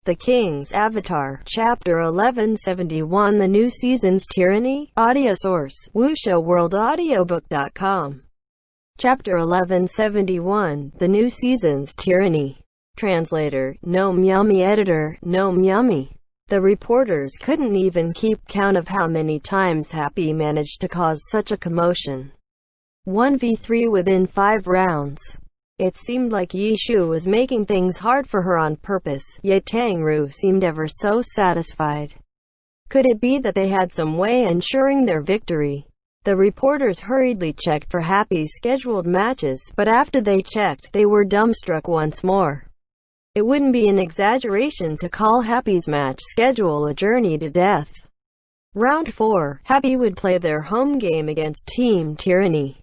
The King's Avatar, Chapter 1171 The New Season's Tyranny? Audio source, WuXiaWorldAudiobook.com. Chapter 1171, The New Season's Tyranny. Translator, Noam Yummy. Editor, Noam Yummy. The reporters couldn't even keep count of how many times Happy managed to cause such a commotion. 1v3 within 5 rounds. It seemed like Yishu was making things hard for her on purpose, yet Tangru seemed ever so satisfied. Could it be that they had some way ensuring their victory? The reporters hurriedly checked for Happy's scheduled matches, but after they checked, they were dumbstruck once more. It wouldn't be an exaggeration to call Happy's match schedule a journey to death. Round 4, Happy would play their home game against Team Tyranny.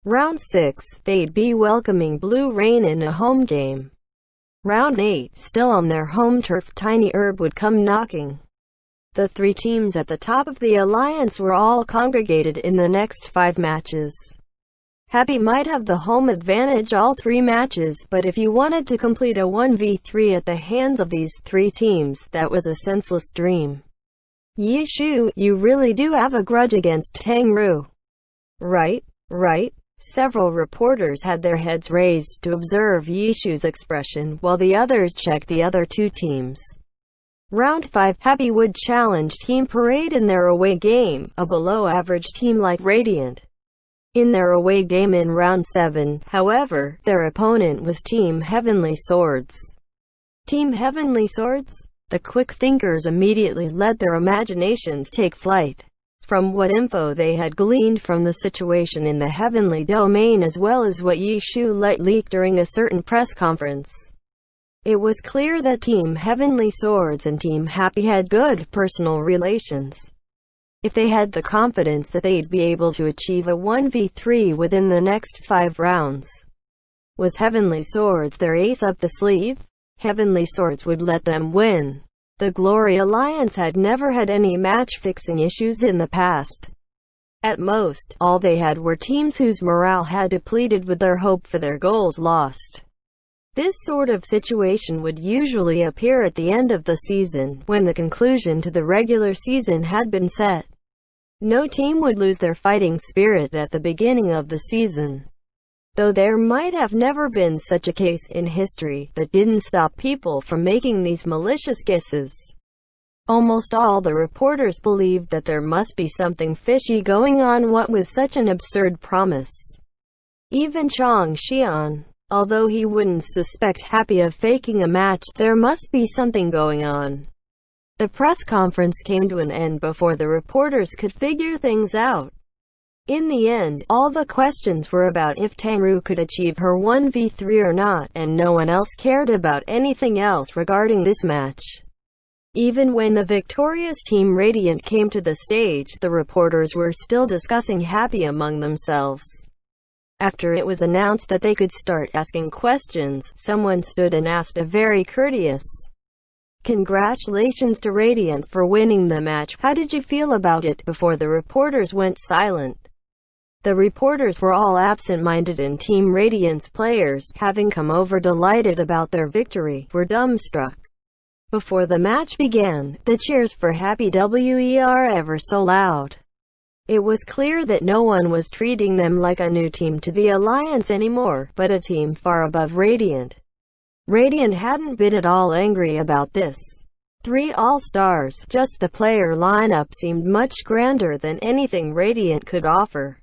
Round 6, they'd be welcoming Blue Rain in a home game. Round 8, still on their home turf, Tiny Herb would come knocking. The 3 teams at the top of the alliance were all congregated in the next 5 matches. Happy might have the home advantage all 3 matches, but if you wanted to complete a 1v3 at the hands of these 3 teams, that was a senseless dream. Yishu, you really do have a grudge against Tangru. Right? Several reporters had their heads raised to observe Yishu's expression, while the others checked the other 2 teams. Round 5, Happy would challenge Team Parade in their away game, a below-average team like Radiant. In their away game in Round 7, however, their opponent was Team Heavenly Swords. Team Heavenly Swords? The quick thinkers immediately let their imaginations take flight. From what info they had gleaned from the situation in the Heavenly Domain as well as what Yishu let leak during a certain press conference, it was clear that Team Heavenly Swords and Team Happy had good personal relations. If they had the confidence that they'd be able to achieve a 1v3 within the next 5 rounds, was Heavenly Swords their ace up the sleeve? Heavenly Swords would let them win. The Glory Alliance had never had any match-fixing issues in the past. At most, all they had were teams whose morale had depleted with their hope for their goals lost. This sort of situation would usually appear at the end of the season, when the conclusion to the regular season had been set. No team would lose their fighting spirit at the beginning of the season. Though there might have never been such a case in history, that didn't stop people from making these malicious guesses. Almost all the reporters believed that there must be something fishy going on, what with such an absurd promise. Even Chang Xian, although he wouldn't suspect Happy of faking a match, there must be something going on. The press conference came to an end before the reporters could figure things out. In the end, all the questions were about if Tangru could achieve her 1v3 or not, and no one else cared about anything else regarding this match. Even when the victorious Team Radiant came to the stage, the reporters were still discussing Happy among themselves. After it was announced that they could start asking questions, someone stood and asked a very courteous, "Congratulations to Radiant for winning the match. How did you feel about it?" Before the reporters went silent. The reporters were all absent-minded, and Team Radiant's players, having come over delighted about their victory, were dumbstruck. Before the match began, the cheers for Happy were ever so loud. It was clear that no one was treating them like a new team to the Alliance anymore, but a team far above Radiant. Radiant hadn't been at all angry about this. 3 All-Stars, just the player lineup seemed much grander than anything Radiant could offer.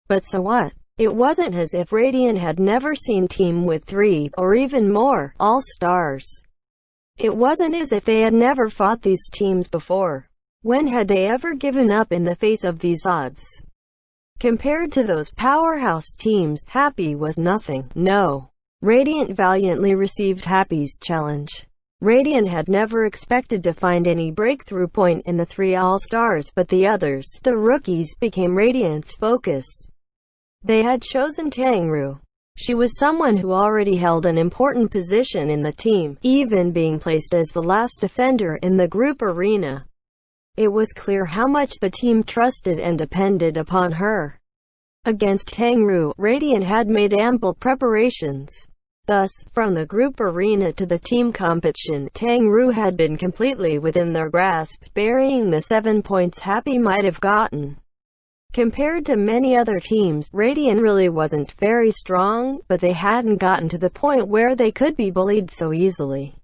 But so what? It wasn't as if Radiant had never seen team with 3, or even more, All-Stars. It wasn't as if they had never fought these teams before. When had they ever given up in the face of these odds? Compared to those powerhouse teams, Happy was nothing. No. Radiant valiantly received Happy's challenge. Radiant had never expected to find any breakthrough point in the 3 All-Stars, but the others, the rookies, became Radiant's focus. They had chosen Tangru. She was someone who already held an important position in the team, even being placed as the last defender in the group arena. It was clear how much the team trusted and depended upon her. Against Tangru, Radiant had made ample preparations. Thus, from the group arena to the team competition, Tangru had been completely within their grasp, burying the 7 points Happy might have gotten. Compared to many other teams, Radiant really wasn't very strong, but they hadn't gotten to the point where they could be bullied so easily.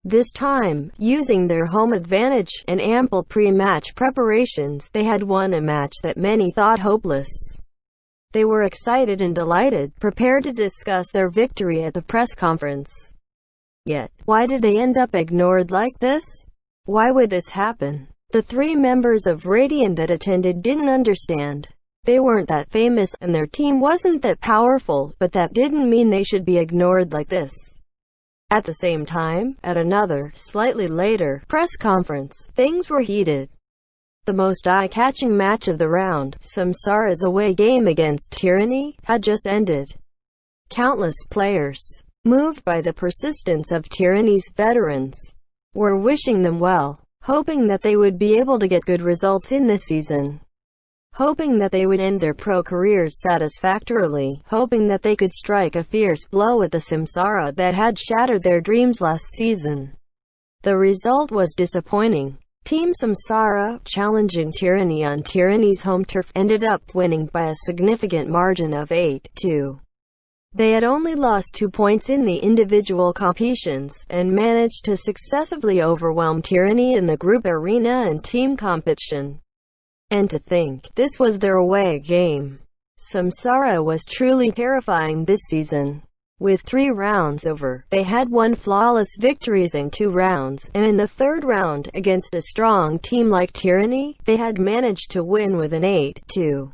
This time, using their home advantage and ample pre-match preparations, they had won a match that many thought hopeless. They were excited and delighted, prepared to discuss their victory at the press conference. Yet, why did they end up ignored like this? Why would this happen? The 3 members of Radiant that attended didn't understand. They weren't that famous, and their team wasn't that powerful, but that didn't mean they should be ignored like this. At the same time, at another, slightly later, press conference, things were heated. The most eye-catching match of the round, Samsara's away game against Tyranny, had just ended. Countless players, moved by the persistence of Tyranny's veterans, were wishing them well, hoping that they would be able to get good results in this season. Hoping that they would end their pro careers satisfactorily, hoping that they could strike a fierce blow at the Samsara that had shattered their dreams last season. The result was disappointing. Team Samsara, challenging Tyranny on Tyranny's home turf, ended up winning by a significant margin of 8-2. They had only lost 2 points in the individual competitions, and managed to successfully overwhelm Tyranny in the group arena and team competition. And to think, this was their away game. Samsara was truly terrifying this season. With 3 rounds over, they had won flawless victories in 2 rounds, and in the 3rd round, against a strong team like Tyranny, they had managed to win with an 8-2.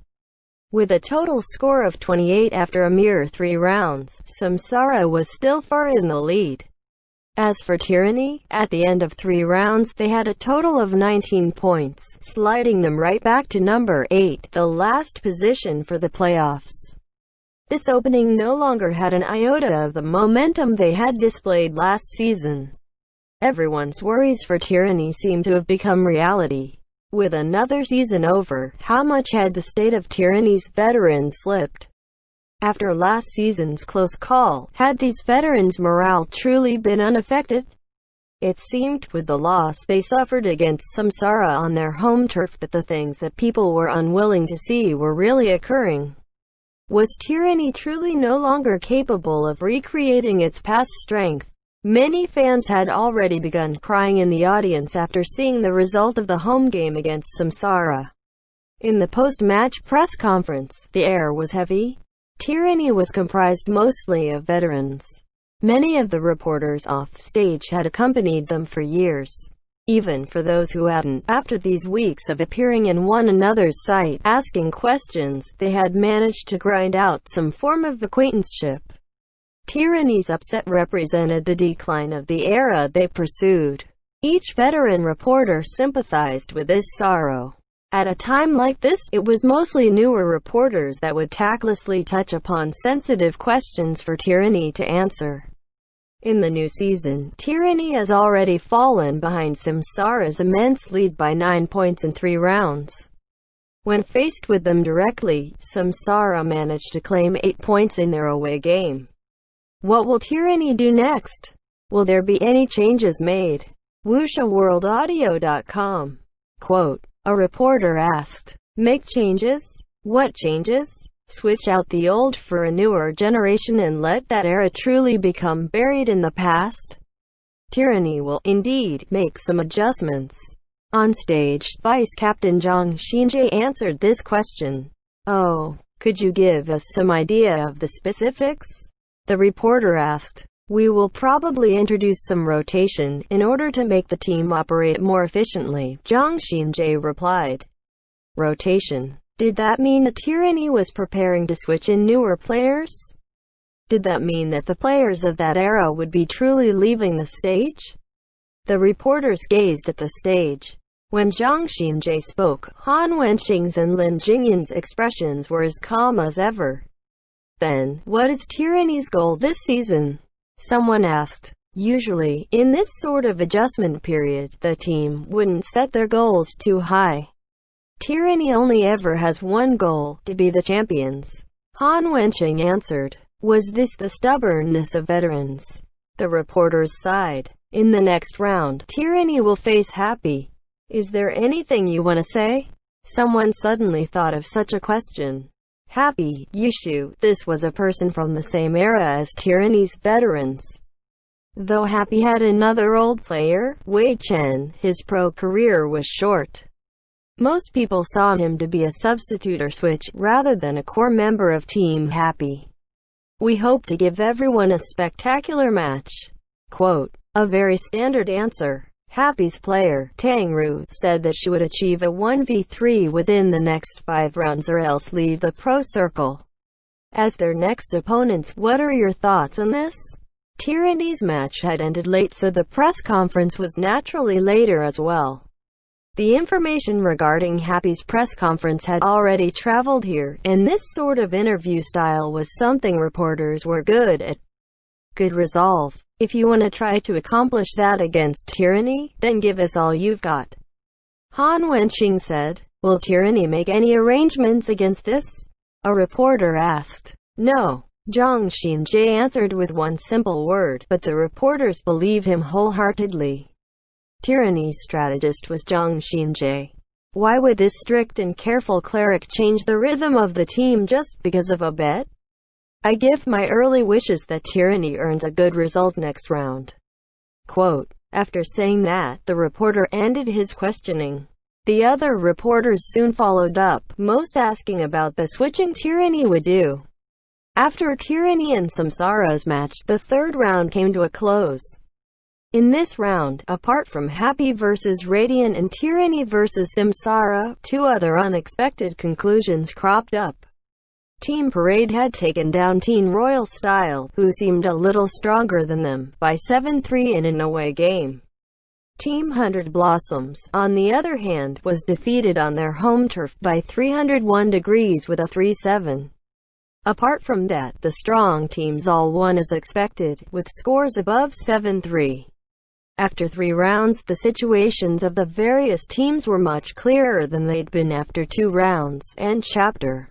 With a total score of 28 after a mere 3 rounds, Samsara was still far in the lead. As for Tyranny, at the end of 3 rounds, they had a total of 19 points, sliding them right back to number 8, the last position for the playoffs. This opening no longer had an iota of the momentum they had displayed last season. Everyone's worries for Tyranny seemed to have become reality. With another season over, how much had the state of Tyranny's veterans slipped? After last season's close call, had these veterans' morale truly been unaffected? It seemed, with the loss they suffered against Samsara on their home turf, that the things that people were unwilling to see were really occurring. Was Tyranny truly no longer capable of recreating its past strength? Many fans had already begun crying in the audience after seeing the result of the home game against Samsara. In the post-match press conference, the air was heavy. Tyranny was comprised mostly of veterans. Many of the reporters off-stage had accompanied them for years. Even for those who hadn't, after these weeks of appearing in one another's sight, asking questions, they had managed to grind out some form of acquaintanceship. Tyranny's upset represented the decline of the era they pursued. Each veteran reporter sympathized with this sorrow. At a time like this, it was mostly newer reporters that would tactlessly touch upon sensitive questions for Tyranny to answer. In the new season, Tyranny has already fallen behind Samsara's immense lead by 9 points in 3 rounds. When faced with them directly, Samsara managed to claim 8 points in their away game. What will Tyranny do next? Will there be any changes made? WuxiaWorldAudio.com. Quote, a reporter asked, make changes? What changes? Switch out the old for a newer generation and let that era truly become buried in the past? Tyranny will, indeed, make some adjustments. On stage, Vice Captain Zhang Xinjie answered this question. Oh, could you give us some idea of the specifics? The reporter asked. We will probably introduce some rotation, in order to make the team operate more efficiently, Zhang Xinjie replied. Rotation. Did that mean that Tyranny was preparing to switch in newer players? Did that mean that the players of that era would be truly leaving the stage? The reporters gazed at the stage. When Zhang Xinjie spoke, Han Wenqing's and Lin Jingyan's expressions were as calm as ever. Then, what is Tyranny's goal this season? Someone asked. Usually, in this sort of adjustment period, the team wouldn't set their goals too high. Tyranny only ever has one goal, to be the champions. Han Wenqing answered. Was this the stubbornness of veterans? The reporters sighed. In the next round, Tyranny will face Happy. Is there anything you want to say? Someone suddenly thought of such a question. Happy, Yushu, this was a person from the same era as Tyranny's veterans. Though Happy had another old player, Wei Chen, his pro career was short. Most people saw him to be a substitute or switch, rather than a core member of Team Happy. We hope to give everyone a spectacular match. Quote, a very standard answer. Happy's player, Tang Ru, said that she would achieve a 1v3 within the next 5 rounds or else leave the pro circle as their next opponents. What are your thoughts on this? Tyranny's match had ended late, so the press conference was naturally later as well. The information regarding Happy's press conference had already traveled here, and this sort of interview style was something reporters were good at. Good resolve. If you want to try to accomplish that against Tyranny, then give us all you've got. Han Wenqing said. Will Tyranny make any arrangements against this? A reporter asked. No. Zhang Xinjie answered with one simple word, but the reporters believed him wholeheartedly. Tyranny's strategist was Zhang Xinjie. Why would this strict and careful cleric change the rhythm of the team just because of a bet? I give my early wishes that Tyranny earns a good result next round. Quote. After saying that, the reporter ended his questioning. The other reporters soon followed up, most asking about the switching Tyranny would do. After Tyranny and Samsara's match, the third round came to a close. In this round, apart from Happy vs Radiant and Tyranny vs Samsara, 2 other unexpected conclusions cropped up. Team Parade had taken down Team Royal Style, who seemed a little stronger than them, by 7-3 in an away game. Team 100 Blossoms, on the other hand, was defeated on their home turf by 301 Degrees with a 3-7. Apart from that, the strong teams all won as expected, with scores above 7-3. After 3 rounds, the situations of the various teams were much clearer than they'd been after 2 rounds, and Chapter